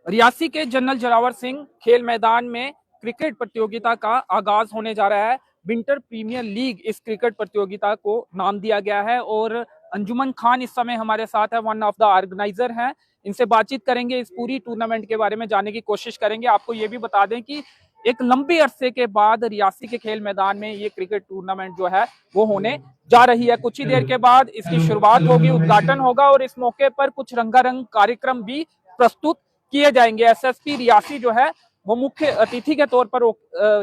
रियासी के जनरल जोरावर सिंह खेल मैदान में क्रिकेट प्रतियोगिता का आगाज होने जा रहा है। विंटर प्रीमियर लीग इस क्रिकेट प्रतियोगिता को नाम दिया गया है और अंजुमन खान इस समय हमारे साथ है, वन ऑफ द ऑर्गेनाइजर हैं। इनसे बातचीत करेंगे, इस पूरी टूर्नामेंट के बारे में जानने की कोशिश करेंगे। आपको ये भी बता दें कि एक लंबे अरसे के बाद रियासी के खेल मैदान में ये क्रिकेट टूर्नामेंट जो है वो होने जा रही है। कुछ ही देर के बाद इसकी शुरुआत होगी, उद्घाटन होगा और इस मौके पर कुछ रंगारंग कार्यक्रम भी प्रस्तुत किए जाएंगे। एसएसपी रियासी जो है वो मुख्य अतिथि के तौर पर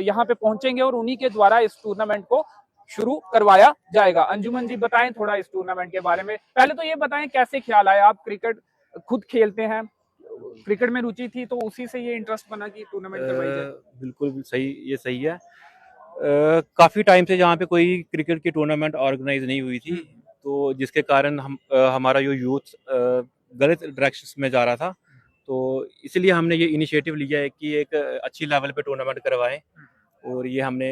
यहाँ पे पहुंचेंगे और उन्हीं के द्वारा इस टूर्नामेंट को शुरू करवाया जाएगा। अंजुमन जी बताएं थोड़ा इस टूर्नामेंट के बारे में। पहले तो ये बताएं कैसे ख्याल आया, आप क्रिकेट खुद खेलते हैं, क्रिकेट में रुचि थी तो उसी से ये इंटरेस्ट बना कि टूर्नामेंट करवाई जाए? बिल्कुल सही, ये सही है। काफ़ी टाइम से जहाँ पे कोई क्रिकेट की टूर्नामेंट ऑर्गेनाइज नहीं हुई थी, तो जिसके कारण हमारा जो यूथ गलत डायरेक्शन में जा रहा था, तो इसलिए हमने ये इनिशिएटिव लिया है कि एक अच्छी लेवल पे टूर्नामेंट करवाएं। और ये हमने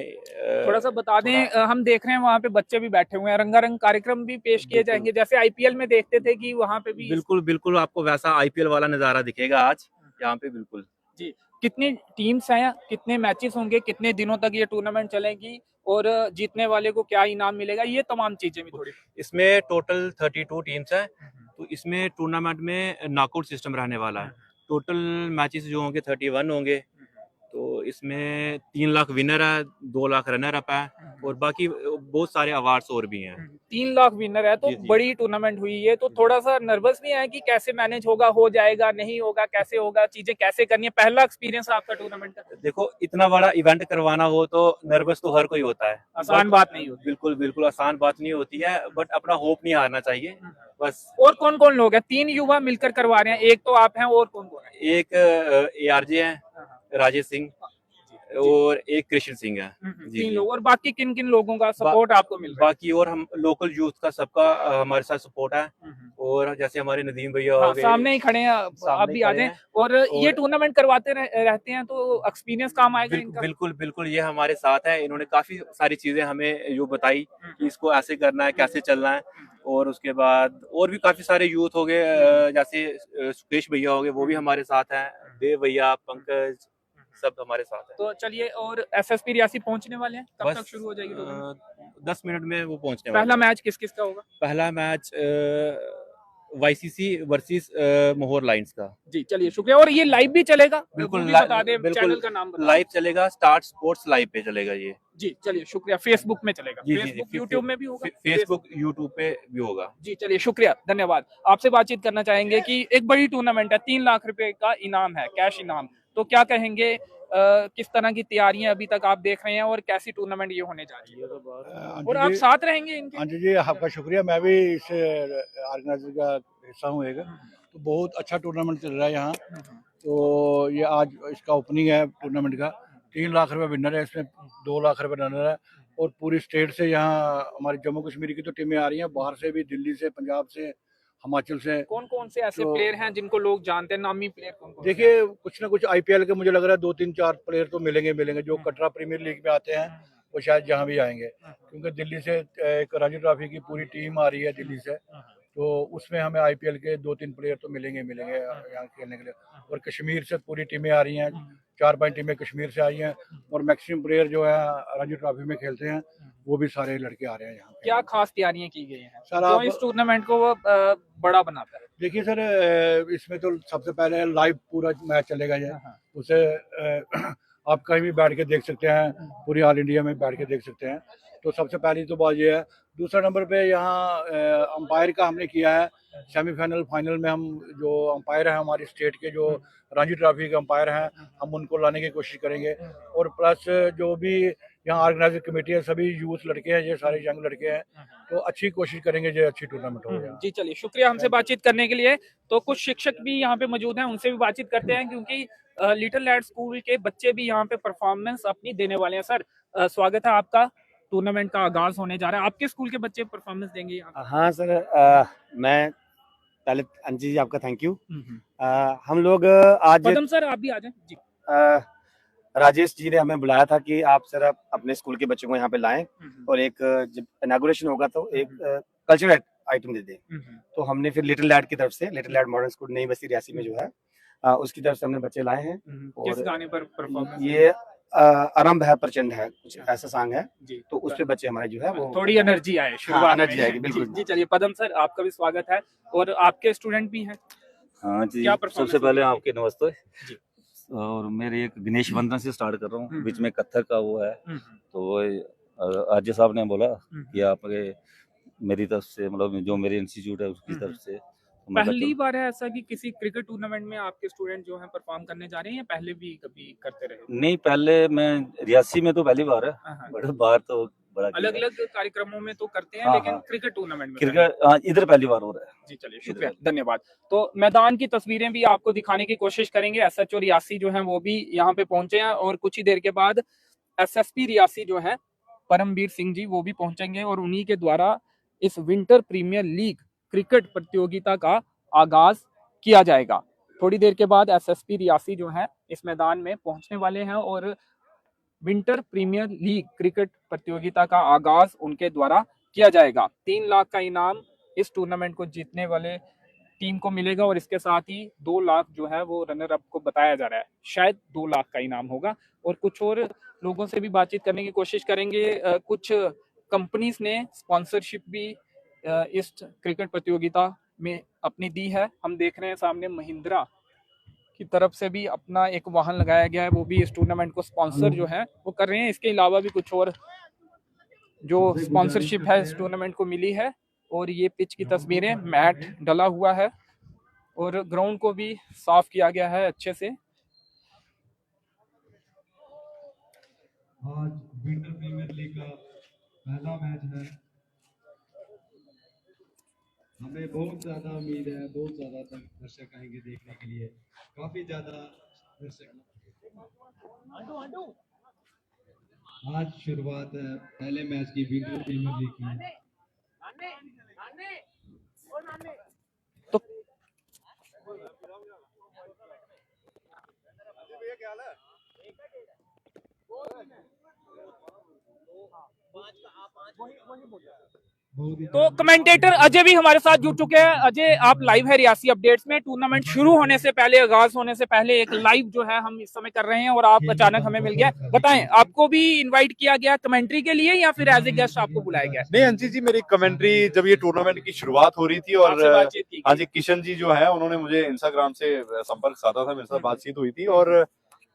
थोड़ा सा बता दें, हम देख रहे हैं वहाँ पे बच्चे भी बैठे हुए हैं, रंगारंग कार्यक्रम भी पेश किए जाएंगे जैसे आईपीएल में देखते थे कि वहाँ पे भी। बिल्कुल बिल्कुल आपको वैसा आईपीएल वाला नज़ारा दिखेगा आज यहाँ पे। बिल्कुल जी। कितनी टीम्स हैं, कितने मैचेस होंगे, कितने दिनों तक ये टूर्नामेंट चलेगी और जीतने वाले को क्या इनाम मिलेगा, ये तमाम चीजें भी थोड़ी। इसमें टोटल 32 टीम्स हैं, तो इसमें टूर्नामेंट में नॉकआउट सिस्टम रहने वाला है। टोटल मैचेस जो होंगे 31 होंगे, तो इसमें 3 लाख विनर है, 2 लाख रनर अप है और बाकी बहुत सारे अवार्ड्स और भी हैं। 3 लाख विनर है तो जी, जी। बड़ी टूर्नामेंट हुई है, तो थोड़ा सा नर्वस नहीं है कि कैसे मैनेज होगा, हो जाएगा नहीं होगा, कैसे होगा, चीजें कैसे करनी है? पहला एक्सपीरियंस आपका टूर्नामेंट का? देखो, इतना बड़ा इवेंट करवाना हो तो नर्वस तो हर कोई होता है, आसान बात नहीं होती। बिल्कुल बिल्कुल आसान बात नहीं होती है, बट अपना होप नहीं हारना चाहिए बस। और कौन कौन लोग हैं? 3 युवा मिलकर करवा रहे हैं, एक तो आप हैं और कौन कौन है? एक ARJ है, राजेश सिंह, और एक कृष्ण सिंह है। जी, 3 लोग। और बाकी किन किन लोगों का सपोर्ट आपको मिल रहा है? बाकी और हम लोकल यूथ का सबका हमारे साथ सपोर्ट है। और जैसे हमारे नदीम भैया हो गए, सामने ही खड़े हैं, आप भी आ जाएं। और ये टूर्नामेंट करवाते रहते हैं तो एक्सपीरियंस काम आएगा इनका? बिल्कुल बिल्कुल ये हमारे साथ है। इन्होंने काफी सारी चीजें हमें जो बताई कि इसको ऐसे करना है, कैसे चलना है। और उसके बाद और भी काफी सारे यूथ हो गए, जैसे सुकेश भैया हो गए, वो भी हमारे साथ हैं, देव भैया, पंकज, सब हमारे साथ है। तो चलिए, और एसएसपी रियासी पहुंचने वाले हैं, कब तक शुरू हो जाएगी? 10 मिनट में वो पहुंचने वाले हैं। पहला मैच किस किस का होगा? पहला मैच YCC वर्सेस मोहर लाइंस का। जी चलिए, शुक्रिया। और ये लाइव भी चलेगा? बिल्कुल बता दें, चैनल का नाम बता। लाइव चलेगा, स्टार्ट स्पोर्ट्स लाइव पे चलेगा ये। जी चलिए, शुक्रिया। फेसबुक में चलेगा? जी, फेसबुक यूट्यूब में भी होगा? फेसबुक यूट्यूब पे भी होगा। जी चलिए, शुक्रिया, धन्यवाद। आपसे बातचीत करना चाहेंगे कि एक बड़ी टूर्नामेंट है, 3 लाख रुपए का इनाम है, कैश इनाम, तो क्या कहेंगे, किस तरह की तैयारियां अभी तक आप देख रहे हैं और कैसी टूर्नामेंट ये होने जा रही है, और आप साथ रहेंगे इनके? हाँ जी, आपका शुक्रिया। मैं भी इस ऑर्गेनाइजर का हिस्सा हूँ एक। तो बहुत अच्छा टूर्नामेंट चल रहा है यहाँ। तो ये आज इसका ओपनिंग है टूर्नामेंट का। 3 लाख रुपए विनर है, इसमें 2 लाख रुपए रनर है। और पूरी स्टेट से यहाँ हमारी जम्मू कश्मीर की तो टीमें आ रही हैं, बाहर से भी, दिल्ली से, पंजाब से, हिमाचल से। कौन कौन से ऐसे प्लेयर हैं जिनको लोग जानते हैं, नामी प्लेयर कौन कौन? देखिए, कुछ ना कुछ IPL के मुझे लग रहा है 2-3-4 प्लेयर तो मिलेंगे जो कटरा प्रीमियर लीग में आते हैं, वो शायद जहाँ भी आएंगे। क्योंकि दिल्ली से एक रणजी ट्रॉफी की पूरी टीम आ रही है दिल्ली से, तो उसमें हमें IPL के 2-3 प्लेयर तो मिलेंगे यहाँ खेलने के लिए। और कश्मीर से पूरी टीमें आ रही हैं, 4-5 टीमें कश्मीर से आई हैं। और मैक्सिमम प्लेयर जो है रणजी ट्रॉफी में खेलते हैं, वो भी सारे लड़के आ रहे हैं यहाँ। क्या खास तैयारियां की गई हैं सर, जो इस टूर्नामेंट को बड़ा बनाता है? देखिए सर, इसमें तो सबसे पहले लाइव पूरा मैच चलेगा ये। उसे आप कहीं भी बैठ के देख सकते हैं, पूरी ऑल इंडिया में बैठ के देख सकते हैं। तो सबसे पहली तो बात ये है। दूसरा नंबर पे यहाँ अंपायर का हमने किया है। सेमीफाइनल, फाइनल में हम जो अंपायर हैं हमारी स्टेट के, जो रणजी ट्रॉफी के अंपायर हैं, हम उनको लाने की कोशिश करेंगे। और प्लस जो भी यहाँ ऑर्गेनाइजर कमेटी है, सभी यूथ लड़के हैं, ये सारे यंग लड़के हैं, तो अच्छी कोशिश करेंगे जो अच्छी टूर्नामेंट हो। जी चलिए, शुक्रिया हमसे बातचीत करने के लिए। तो कुछ शिक्षक भी यहाँ पे मौजूद हैं, उनसे भी बातचीत करते हैं, क्योंकि लिटिल लैड स्कूल के बच्चे भी यहाँ पे परफॉर्मेंस अपनी देने वाले हैं। सर, स्वागत है आपका। टूर्नामेंट का आगाज होने जा रहा है, आपके स्कूल के बच्चे परफॉर्मेंस देंगे यहाँ? हाँ सर, मैं पहले अंजी जी आपका थैंक यू। हम लोग आज पदम सर आप भी आ जाएं जी। राजेश जी ने हमें बुलाया था कि आप सर अपने स्कूल के बच्चों को यहाँ पे लाएं और एक जब इनॉग्रेशन होगा तो एक कल्चरल आइटम दे दें। तो हमने फिर लिटिल लैड की तरफ से, लिटिल लैड मॉडर्न स्कूल नई बस्ती रियासी में जो है, उसकी तरफ से हमने बच्चे लाए हैं। किस और गाने पर परफॉर्मेंस? ये आरंभ है प्रचंड है, कुछ ऐसा सॉन्ग है, जी, तो उस पे बच्चे हमारे जो है वो थोड़ी एनर्जी आए शुरुआत में। एनर्जी आएगी, बिल्कुल। जी चलिए, पदम सर आपका भी स्वागत है, और आपके स्टूडेंट भी हैं। हाँ जी, क्या performance सबसे पहले होगी? आपके नमस्ते जी। और मेरे एक गणेश वंदन से स्टार्ट कर रहा हूँ, बीच हम्म। में कथक का वो है। हम्म, तो वो आरजे साहब ने बोला हम्म। कि आप मेरी तरफ से, मतलब जो मेरे इंस्टीट्यूट है उसकी तरफ से, तो मैं कहा पहली चलो। बार है ऐसा कि किसी क्रिकेट टूर्नामेंट में आपके स्टूडेंट जो हैं परफॉर्म करने जा रहे हैं, या पहले भी कभी करते रहे? नहीं, पहले मैं रियासी में तो पहली बार है, हाँ। बट बाहर तो बड़ा किया अलग है। अलग कार्यक्रमों में तो करते हैं, हाँ, लेकिन हाँ। क्रिकेट टूर्नामेंट में क्रिकेट इधर पहली बार हो रहा है। जी चलिए, शुक्रिया, धन्यवाद। तो मैदान की तस्वीरें भी आपको दिखाने की कोशिश करेंगे। एसएचओ रियासी जो है वो भी यहाँ पे पहुंचे हैं, और कुछ ही देर के बाद एसएसपी रियासी जो है परमवीर सिंह जी वो भी पहुंचेंगे, और उन्हीं के द्वारा इस विंटर प्रीमियर लीग क्रिकेट प्रतियोगिता का आगाज किया जाएगा। थोड़ी देर के बाद एसएसपी रियासी जो है इस मैदान में पहुंचने वाले हैं, और विंटर प्रीमियर लीग क्रिकेट प्रतियोगिता का आगाज उनके द्वारा किया जाएगा। 3 लाख का इनाम इस टूर्नामेंट को जीतने वाले टीम को मिलेगा, और इसके साथ ही 2 लाख जो है वो रनर अप को बताया जा रहा है, शायद 2 लाख का इनाम होगा। और कुछ और लोगों से भी बातचीत करने की कोशिश करेंगे। कुछ कंपनीज ने स्पॉन्सरशिप भी इस क्रिकेट प्रतियोगिता में अपनी दी है। हम देख रहे हैं सामने महिंद्रा की तरफ से भी अपना एक वाहन लगाया गया है, वो भी इस टूर्नामेंट को स्पॉन्सर जो है वो कर रहे हैं। इसके अलावा भी कुछ और जो स्पॉन्सरशिप है इस टूर्नामेंट को मिली है। और ये पिच की तस्वीरें, मैट डला हुआ है और ग्राउंड को भी साफ किया गया है अच्छे से। आज विंटर प्रीमियर लीग का पहला मैच है। हमें बहुत ज्यादा उम्मीद है, बहुत ज्यादा तक दर्शक आएंगे देखने के लिए, काफी ज्यादा दर्शक। आज शुरुआत है पहले मैच की विंटर प्रीमियर लीग की। तो तो कमेंटेटर अजय भी हमारे साथ जुड़ चुके हैं। अजय, आप लाइव है रियासी अपडेट्स में। टूर्नामेंट शुरू होने से पहले, आगाज होने से पहले एक लाइव जो है हम इस समय कर रहे हैं, और आप अचानक हमें मिल गया। बताएं, आपको भी इनवाइट किया गया कमेंट्री के लिए, या फिर एज ए गेस्ट आपको बुलाया गया? नहीं अंशी जी, मेरी कमेंट्री जब ये टूर्नामेंट की शुरुआत हो रही थी, और आपसे बातचीत की हाँ जी, किशन जी जो है उन्होंने मुझे इंस्टाग्राम से संपर्क साधा था, मेरे साथ बातचीत हुई थी। और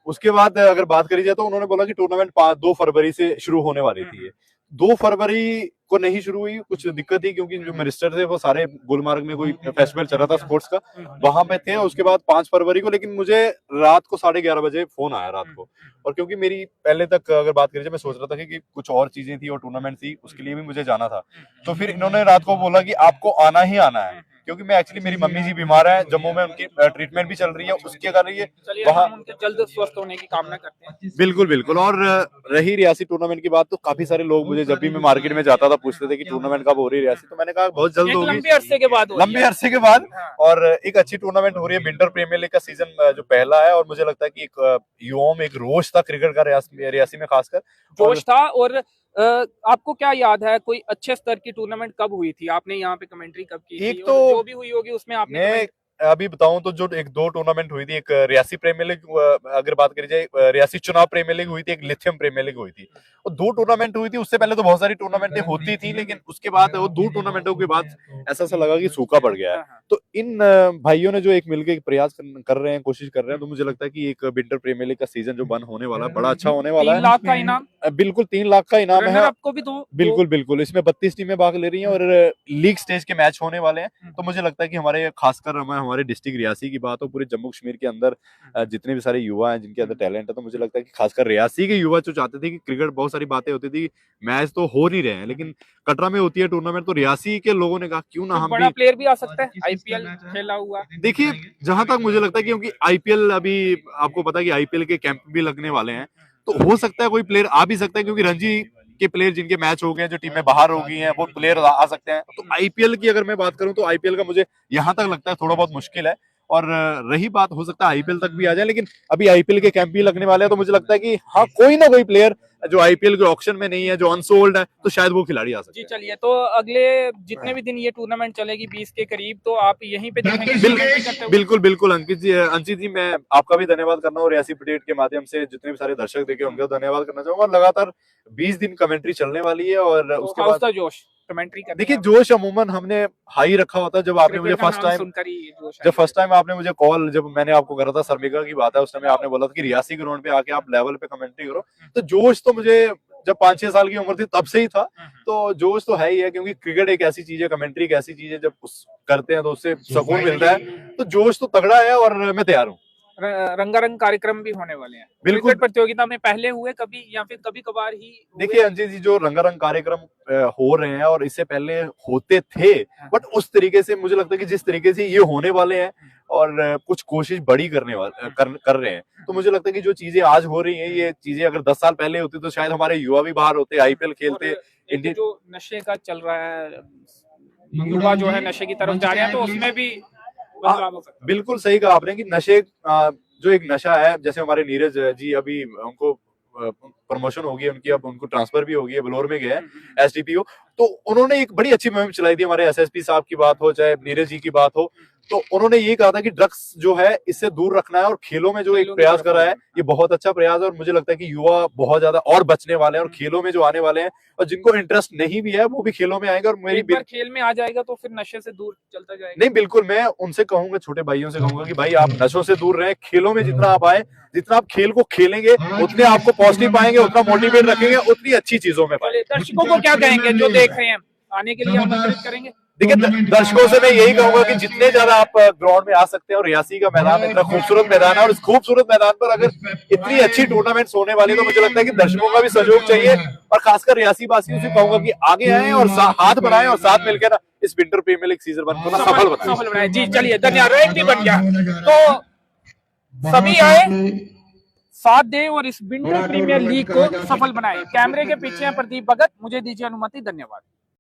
उसके बाद अगर बात करी जाए तो उन्होंने बोला कि टूर्नामेंट 2 फरवरी से शुरू होने वाली थी। 2 फरवरी को नहीं शुरू हुई, कुछ दिक्कत थी, क्योंकि जो मिनिस्टर थे वो सारे गुलमर्ग में कोई फेस्टिवल चल रहा था स्पोर्ट्स का, वहां पे थे। उसके बाद 5 फरवरी को, लेकिन मुझे रात को 11:30 बजे फोन आया रात को। और क्योंकि मेरी पहले तक अगर बात करी जाए, मैं सोच रहा था कि कुछ और चीजें थी और टूर्नामेंट थी, उसके लिए भी मुझे जाना था। तो फिर इन्होंने रात को बोला कि आपको आना ही आना है, क्योंकि मैं एक्चुअली, मेरी मम्मी जी बीमार है, जम्मू में उनकी ट्रीटमेंट भी चल रही है, उसके कारण ये वहाँ उनके जल्द स्वस्थ होने की कामना करते हैं। बिल्कुल बिल्कुल। और रही रियासी टूर्नामेंट की बात, तो काफी सारे लोग मुझे, जब भी मैं मार्केट में जाता था, पूछते थे कि टूर्नामेंट कब हो रही है रियासी, तो मैंने कहा बहुत जल्द होगी, लंबे अरसे के बाद हो रही है। लंबे अरसे के बाद। और एक अच्छी टूर्नामेंट हो रही है, विंटर प्रीमियर लीग का सीजन जो पहला है, और मुझे लगता है कि एक युवाओं में एक रोष था क्रिकेट का रियासी में खासकर, जोश था। और आपको क्या याद है, कोई अच्छे स्तर की टूर्नामेंट कब हुई थी? आपने यहाँ पे कमेंट्री कब की एक थी? तो और जो भी हुई होगी उसमें आपने मैं अभी बताऊं तो जो 1-2 टूर्नामेंट हुई थी, एक रियासी प्रीमियर लीग, अगर बात करी जाए रियासी चुनाव प्रीमियर लीग हुई थी, एक लिथियम प्रीमियर लीग हुई थी, और 2 टूर्नामेंट हुई थी। उससे पहले तो बहुत सारी टूर्नामेंटें होती थी, लेकिन उसके बाद वो 2 टूर्नामेंटों के बाद ऐसा सा लगा कि सूखा पड़ गया है। तो इन भाइयों ने जो एक मिलकर प्रयास कर रहे हैं, कोशिश कर रहे हैं, तो मुझे लगता है कि एक विंटर प्रीमियर लीग का सीजन जो बन होने वाला है, बड़ा अच्छा होने वाला 3 है। लाख का इनाम, बिल्कुल 3 लाख का इनाम है। आपको भी दो। बिल्कुल बिल्कुल, इसमें 32 टीमें भाग ले रही हैं, और लीग स्टेज के मैच होने वाले हैं। तो मुझे लगता है कि हमारे, खासकर हमारे डिस्ट्रिक्ट रियासी की बात हो, पूरे जम्मू कश्मीर के अंदर जितने भी सारे युवा हैं जिनके अंदर टैलेंट है, तो मुझे लगता है कि खासकर रियासी के युवा जो चाहते थे कि क्रिकेट, बहुत सारी बातें होती थी, मैच तो हो नहीं रहे हैं, लेकिन कटरा में होती है टूर्नामेंट, तो रियासी के लोगों ने कहा क्यों ना हम बड़ा भी। प्लेयर भी आ सकता है, आईपीएल खेला हुआ। देखिए, जहां तक मुझे लगता है कि क्योंकि आईपीएल, अभी आपको पता है कि आईपीएल के कैंप भी लगने वाले हैं, तो हो सकता है कोई प्लेयर आ भी सकता है, क्योंकि रणजी के प्लेयर जिनके मैच हो गए, जो टीमें बाहर हो गई हैं, वो प्लेयर आ सकते हैं। तो आईपीएल की अगर मैं बात करूं, तो आईपीएल का मुझे यहां तक लगता है थोड़ा बहुत मुश्किल है। और रही बात, हो सकता है आईपीएल तक भी आ जाए, लेकिन अभी आईपीएल के कैंप भी लगने वाले हैं, तो मुझे लगता है कि हाँ, कोई ना कोई प्लेयर जो आईपीएल के ऑक्शन में नहीं है, जो अनसोल्ड है, तो शायद वो खिलाड़ी आ सकते जी हैं। चलिए, तो अगले जितने भी दिन ये टूर्नामेंट चलेगी 20 के करीब, तो आप यहीं पे देखेंगे बिल्कुल commentary करते हुए? बिल्कुल बिल्कुल अंकित जी, मैं आपका भी धन्यवाद करना और रियासी अपडेट के माध्यम से जितने भी सारे दर्शक देखे उनका धन्यवाद करना चाहूंगा। और लगातार 20 दिन कमेंट्री चलने वाली है और तो उसके हाउस बाद द जोश कमेंट्री करते देखिए हैं आप? जोश अमूमन हमने हाई रखा होता है। जब आपने मुझे क्रिकेट का फर्स्ट नाम टाइम सुनकर ही जोश जब आ फर्स्ट टाइम आपने मुझे कॉल जब मैंने आपको करा था, शर्मिका की बात है, उस समय आपने बोला था कि रियासी ग्राउंड पे आके आप लेवल पे कमेंट्री करो, तो जोश तो मुझे जब 5-6 साल की उम्र थी तब से ही था। गया। तो जोश तो है ही है, क्योंकि क्रिकेट एक ऐसी चीज है, कमेंट्री एक ऐसी चीज है, जब उस करते हैं तो उससे सुकून मिलता है। तो जोश तो तगड़ा है और मैं तैयार हूँ। रंगारंग कार्यक्रम भी होने वाले हैं बिल्कुल। क्रिकेट प्रतियोगिता में पहले हुए कभी या फिर कभी कभार ही हुए? देखिए अंजित जी, जो रंगारंग कार्यक्रम हो रहे हैं और इससे पहले होते थे, बट उस तरीके से मुझे लगता है कि जिस तरीके से ये होने वाले हैं और कुछ कोशिश बड़ी कर रहे हैं, तो मुझे लगता है कि जो चीजें आज हो रही हैं, ये चीजें अगर 10 साल पहले होती तो शायद हमारे युवा भी बाहर होते, आईपीएल खेलते। और एक इंडियन जो नशे का चल रहा है, युवा जो है नशे की तरफ जा रहे हैं, तो उसमें भी बदलाव हो सकता है। बिल्कुल सही कहा आपने कि नशे जो एक नशा है, जैसे हमारे नीरज जी अभी उनको प्रमोशन हो गई उनकी, अब उनको ट्रांसफर भी हो गई है, बेलोर में गया है एसडीपीओ। तो उन्होंने एक बड़ी अच्छी मुहिम चलाई थी। हमारे एसएसपी साहब की बात हो चाहे नीरज जी की बात हो, तो उन्होंने ये कहा था कि ड्रग्स जो है इससे दूर रखना है और खेलों में जो एक खेलों में प्रयास तरफ करा है, आना ये बहुत अच्छा प्रयास है। और मुझे लगता है कि युवा बहुत ज्यादा और बचने वाले हैं और खेलों में जो आने वाले हैं, और जिनको इंटरेस्ट नहीं भी है वो भी खेलों में आएंगे। और मेरी एक बार खेल में आ जाएगा तो फिर नशे से दूर चलता जाएगा। नहीं, बिल्कुल मैं उनसे कहूंगा, छोटे भाइयों से कहूंगा कि भाई आप नशों से दूर रहें, खेलों में जितना आप आए, जितना आप खेल को खेलेंगे उतने आपको पॉजिटिव पाएंगे, उतना मोटिवेट रखेंगे, उतनी अच्छी चीजों में पाएंगे। चलिए, दर्शकों को क्या कहेंगे जो देख रहे हैं, आने के लिए आमंत्रित करेंगे? देखिए दर्शकों से मैं यही कहूंगा कि जितने ज्यादा आप ग्राउंड में आ सकते हैं, और रियासी का मैदान इतना खूबसूरत मैदान है, और इस खूबसूरत मैदान पर अगर इतनी अच्छी टूर्नामेंट्स होने वाली है, तो मुझे लगता है कि दर्शकों का भी सहयोग चाहिए। और खासकर रियासी वासियों से कहूंगा कि आगे आए और हाथ बढ़ाएं और साथ मिलकर ना इस विंटर प्रीमियर लीग सीजन 1 को ना सफल बनाएं। जी चलिए, धन्यवाद। रेट भी बन गया, तो सभी आए, साथ दें और इस विंटर प्रीमियर लीग को सफल बनाएं। कैमरे के पीछे हैं प्रदीप भगत, मुझे दीजिए अनुमति, धन्यवाद।